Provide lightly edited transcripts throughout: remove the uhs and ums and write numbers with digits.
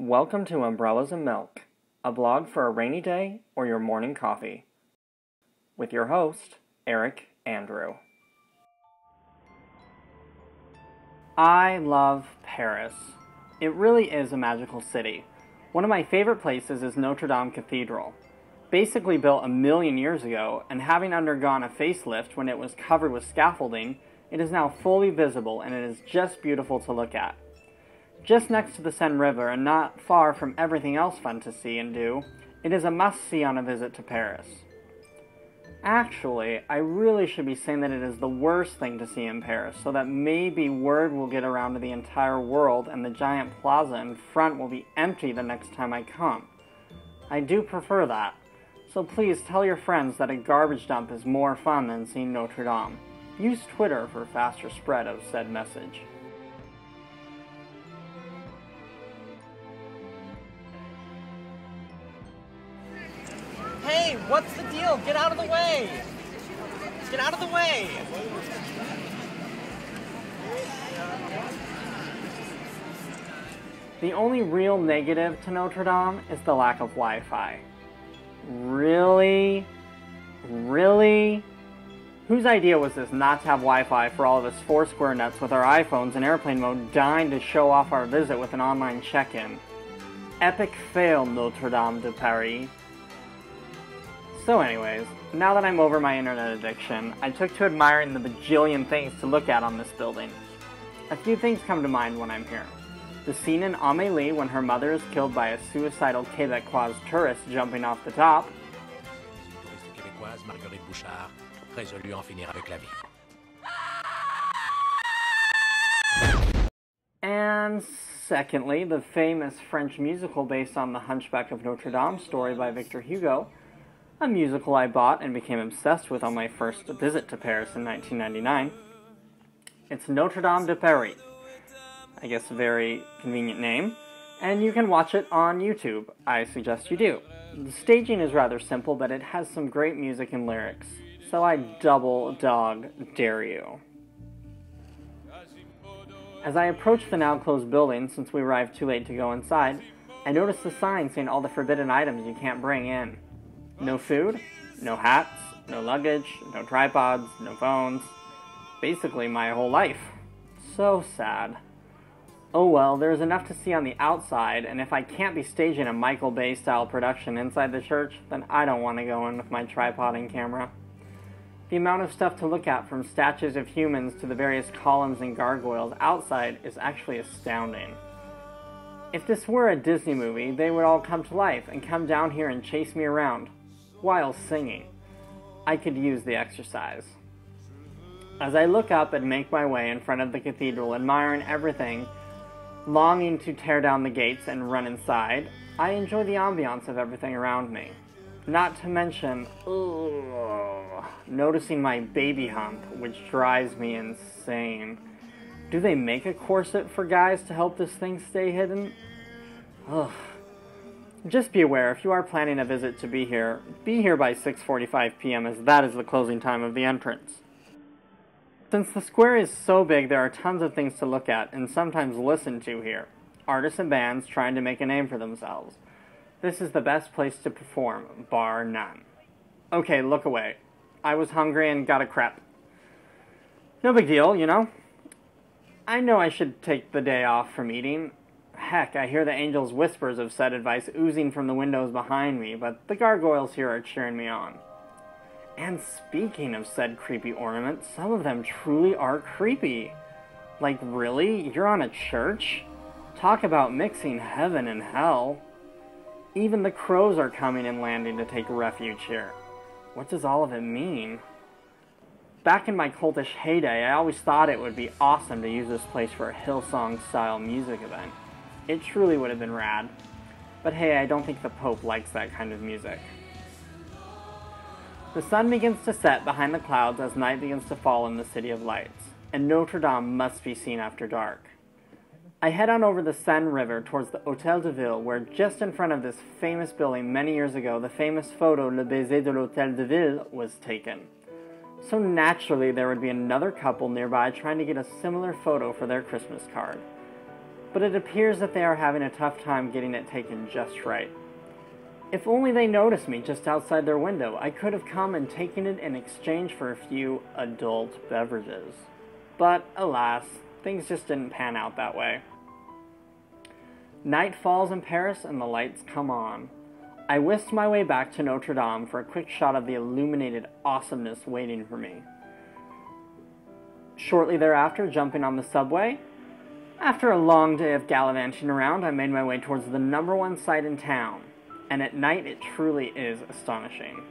Welcome to Umbrellas and Milk, a blog for a rainy day or your morning coffee. With your host, Eric Andrew. I love Paris. It really is a magical city. One of my favorite places is Notre Dame Cathedral. Basically built 1,000,000 years ago, and having undergone a facelift when it was covered with scaffolding, it is now fully visible and it is just beautiful to look at. Just next to the Seine River and not far from everything else fun to see and do, it is a must-see on a visit to Paris. Actually, I really should be saying that it is the worst thing to see in Paris, so that maybe word will get around to the entire world and the giant plaza in front will be empty the next time I come. I do prefer that, so please tell your friends that a garbage dump is more fun than seeing Notre Dame. Use Twitter for faster spread of said message. Hey, what's the deal? Get out of the way! Get out of the way! The only real negative to Notre Dame is the lack of Wi-Fi. Really? Really? Whose idea was this not to have Wi-Fi for all of us Foursquare nuts with our iPhones in airplane mode dying to show off our visit with an online check-in? Epic fail, Notre Dame de Paris. So anyways, now that I'm over my internet addiction, I took to admiring the bajillion things to look at on this building. A few things come to mind when I'm here. The scene in Amélie when her mother is killed by a suicidal Québécois tourist jumping off the top. And secondly, the famous French musical based on the Hunchback of Notre Dame story by Victor Hugo, a musical I bought and became obsessed with on my first visit to Paris in 1999. It's Notre Dame de Paris. I guess a very convenient name, and you can watch it on YouTube. I suggest you do. The staging is rather simple, but it has some great music and lyrics, so I double dog dare you. As I approach the now closed building, since we arrived too late to go inside, I noticed the sign saying all the forbidden items you can't bring in. No food, no hats, no luggage, no tripods, no phones. Basically my whole life. So sad. Oh well, there's enough to see on the outside, and if I can't be staging a Michael Bay style production inside the church, then I don't want to go in with my tripod and camera. The amount of stuff to look at, from statues of humans to the various columns and gargoyles outside, is actually astounding. If this were a Disney movie, they would all come to life and come down here and chase me around, while singing. I could use the exercise. As I look up and make my way in front of the cathedral, admiring everything, longing to tear down the gates and run inside, I enjoy the ambiance of everything around me. Not to mention, noticing my baby hump, which drives me insane. Do they make a corset for guys to help this thing stay hidden? Ugh. Just be aware, if you are planning a visit to be here by 6:45 p.m. as that is the closing time of the entrance. Since the square is so big, there are tons of things to look at and sometimes listen to here. Artists and bands trying to make a name for themselves. This is the best place to perform, bar none. Okay, look away. I was hungry and got a crepe. No big deal, you know? I know I should take the day off from eating. Heck, I hear the angels' whispers of said advice oozing from the windows behind me, but the gargoyles here are cheering me on. And speaking of said creepy ornaments, some of them truly are creepy. Like, really? You're on a church? Talk about mixing heaven and hell. Even the crows are coming and landing to take refuge here. What does all of it mean? Back in my cultish heyday, I always thought it would be awesome to use this place for a Hillsong-style music event. It truly would have been rad. But hey, I don't think the Pope likes that kind of music. The sun begins to set behind the clouds as night begins to fall in the City of Lights, and Notre Dame must be seen after dark. I head on over the Seine River towards the Hotel de Ville, where just in front of this famous building many years ago, the famous photo Le Baiser de l'Hotel de Ville was taken. So naturally there would be another couple nearby trying to get a similar photo for their Christmas card. but it appears that they are having a tough time getting it taken just right. If only they noticed me just outside their window, I could have come and taken it in exchange for a few adult beverages. But alas, things just didn't pan out that way. Night falls in Paris and the lights come on. I whisked my way back to Notre Dame for a quick shot of the illuminated awesomeness waiting for me. Shortly thereafter, jumping on the subway. After a long day of gallivanting around, I made my way towards the #1 site in town, and at night it truly is astonishing.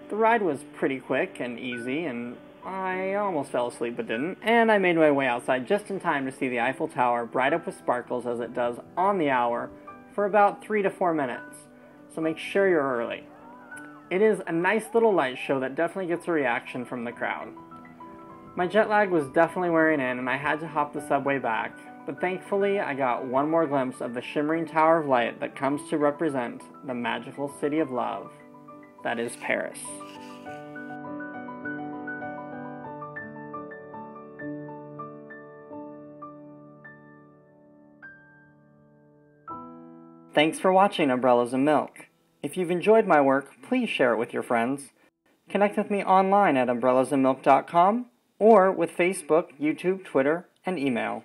The ride was pretty quick and easy, and I almost fell asleep but didn't, and I made my way outside just in time to see the Eiffel Tower bright up with sparkles as it does on the hour for about 3 to 4 minutes, so make sure you're early. It is a nice little light show that definitely gets a reaction from the crowd. My jet lag was definitely wearing in and I had to hop the subway back, but thankfully I got one more glimpse of the shimmering tower of light that comes to represent the magical city of love that is Paris. Thanks for watching Umbrellas and Milk. If you've enjoyed my work, please share it with your friends. Connect with me online at umbrellasandmilk.com or with Facebook, YouTube, Twitter, and email.